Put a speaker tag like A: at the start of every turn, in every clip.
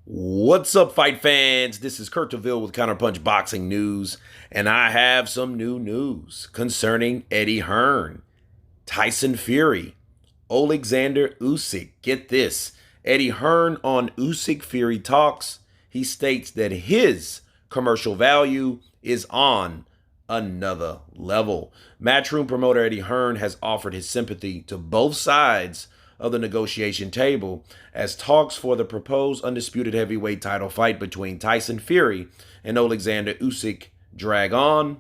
A: What's up, fight fans? This is Kurt DeVille with Counterpunch Boxing News, and I have some new news concerning Eddie Hearn, Tyson Fury, Alexander Usyk. Get this. Eddie Hearn on Usyk Fury Talks. He states that his commercial value is on another level. Matchroom promoter Eddie Hearn has offered his sympathy to both sides of the negotiation table as talks for the proposed undisputed heavyweight title fight between Tyson Fury and Alexander Usyk drag on.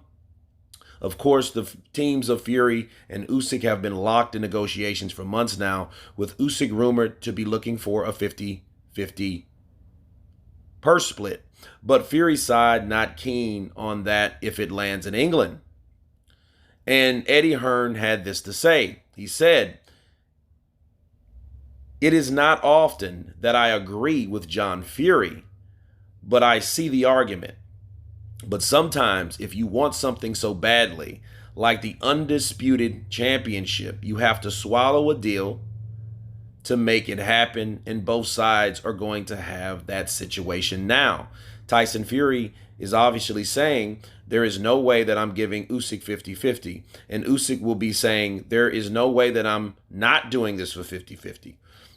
A: Of course, the teams of Fury and Usyk have been locked in negotiations for months now, with Usyk rumored to be looking for a 50-50 purse split. But Fury's side not keen on that if it lands in England. And Eddie Hearn had this to say. He said, "It is not often that I agree with John Fury, but I see the argument. But sometimes if you want something so badly, like the undisputed championship, you have to swallow a deal to make it happen, and both sides are going to have that situation now." Tyson Fury is obviously saying, there is no way that I'm giving Usyk 50-50. And Usyk will be saying, there is no way that I'm not doing this for 50-50.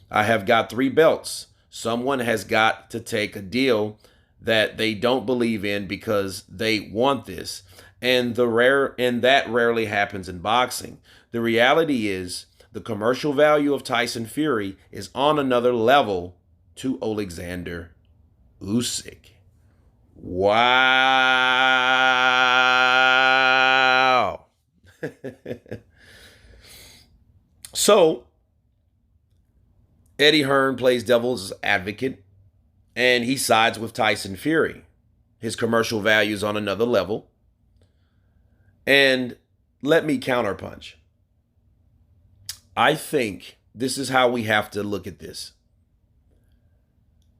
A: I have got 3 belts. Someone has got to take a deal that they don't believe in because they want this. And that rarely happens in boxing. The reality is the commercial value of Tyson Fury is on another level to Alexander Usyk. Wow. So, Eddie Hearn plays devil's advocate, and he sides with Tyson Fury. His commercial value is on another level. And let me counterpunch. I think this is how we have to look at this.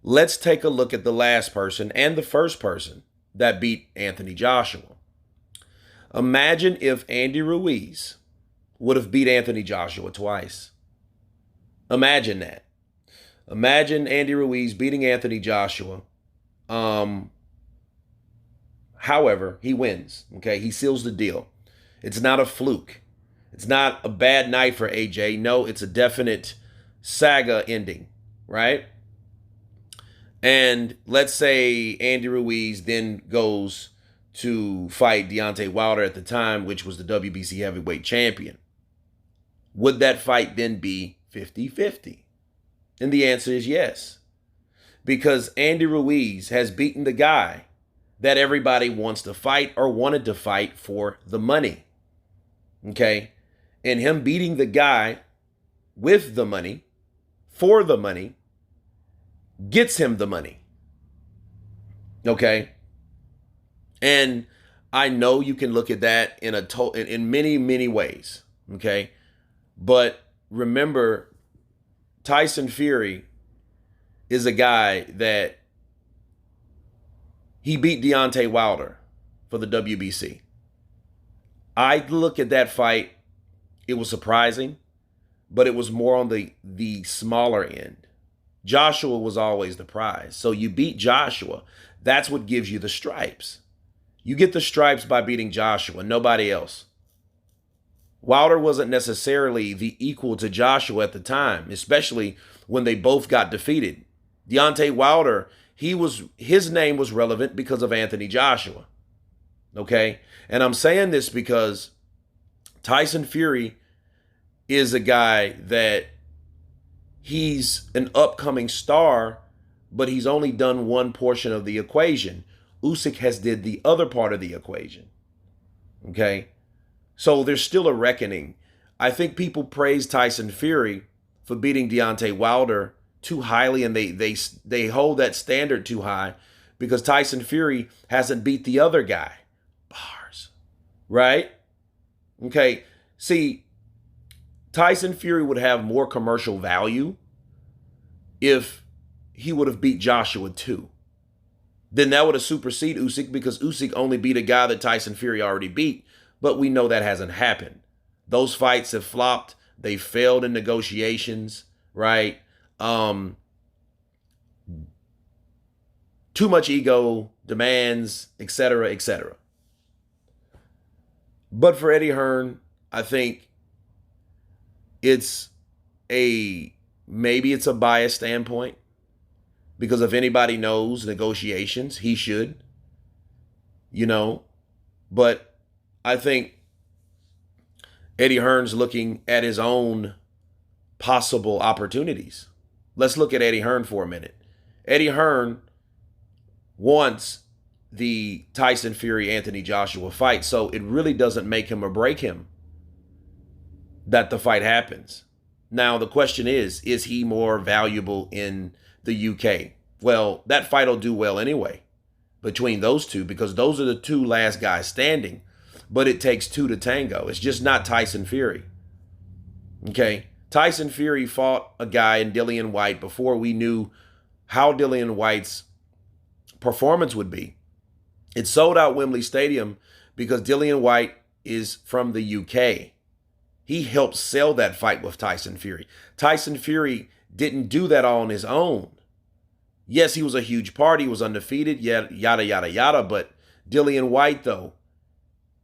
A: Let's take a look at the last person and the first person that beat Anthony Joshua. Imagine if Andy Ruiz would have beat Anthony Joshua twice. Imagine that. Imagine Andy Ruiz beating Anthony Joshua. However, he wins. Okay, he seals the deal. It's not a fluke. It's not a bad night for AJ. No, it's a definite saga ending, right? And let's say Andy Ruiz then goes to fight Deontay Wilder at the time, which was the WBC heavyweight champion. Would that fight then be 50-50? And the answer is yes. Because Andy Ruiz has beaten the guy that everybody wants to fight or wanted to fight for the money. Okay? And him beating the guy with the money, for the money, gets him the money. Okay? And I know you can look at that in many, many ways. Okay? But remember, Tyson Fury is a guy that he beat Deontay Wilder for the WBC. I look at that fight, it was surprising, but it was more on the smaller end. Joshua was always the prize. So you beat Joshua. That's what gives you the stripes. You get the stripes by beating Joshua, nobody else. Wilder wasn't necessarily the equal to Joshua at the time, especially when they both got defeated. Deontay Wilder, his name was relevant because of Anthony Joshua. Okay? And I'm saying this because Tyson Fury is a guy that he's an upcoming star, but he's only done one portion of the equation. Usyk has did the other part of the equation. Okay? So there's still a reckoning. I think people praise Tyson Fury for beating Deontay Wilder too highly, and they hold that standard too high because Tyson Fury hasn't beat the other guy. Bars. Right? Okay. See, Tyson Fury would have more commercial value if he would have beat Joshua too. Then that would have superseded Usyk because Usyk only beat a guy that Tyson Fury already beat. But we know that hasn't happened. Those fights have flopped. They failed in negotiations, right? too much ego, demands, etc., etc. But for Eddie Hearn, I think maybe it's a biased standpoint, because if anybody knows negotiations, he should, you know. But I think Eddie Hearn's looking at his own possible opportunities. Let's look at Eddie Hearn for a minute. Eddie Hearn wants the Tyson Fury Anthony Joshua fight, so it really doesn't make him or break him that the fight happens. Now, the question is he more valuable in the UK? Well, that fight will do well anyway between those two, because those are the two last guys standing. But it takes two to tango. It's just not Tyson Fury. Okay? Tyson Fury fought a guy in Dillian Whyte before we knew how Dillian Whyte's performance would be. It sold out Wembley Stadium because Dillian Whyte is from the UK. He helped sell that fight with Tyson Fury. Tyson Fury didn't do that all on his own. Yes, he was a huge part. He was undefeated, yada, yada, yada. But Dillian Whyte, though,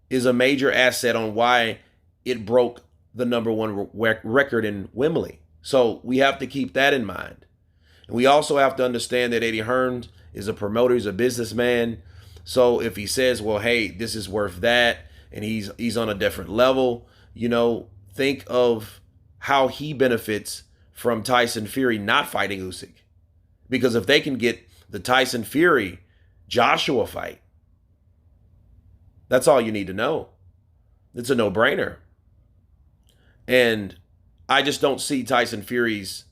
A: is a major asset on why it broke the number one record in Wembley. So we have to keep that in mind. And we also have to understand that Eddie Hearn is a promoter, he's a businessman. So if he says, well, hey, this is worth that, and he's on a different level, think of how he benefits from Tyson Fury not fighting Usyk. Because if they can get the Tyson Fury Joshua fight, that's all you need to know. It's a no-brainer. And I just don't see Tyson Fury's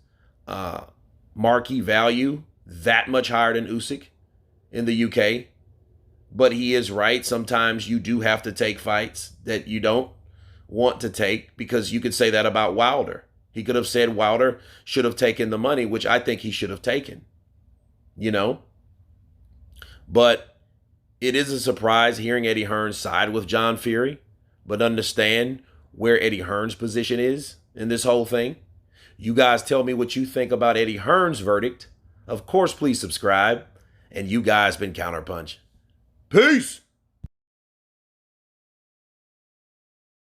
A: marquee value that much higher than Usyk in the UK. But he is right. Sometimes you do have to take fights that you don't want to take, because you could say that about Wilder. He could have said Wilder should have taken the money, which I think he should have taken. But it is a surprise hearing Eddie Hearn side with John Fury, but understand where Eddie Hearn's position is in this whole thing. You guys tell me what you think about Eddie Hearn's verdict. Of course, please subscribe. And you guys been Counterpunch. Peace.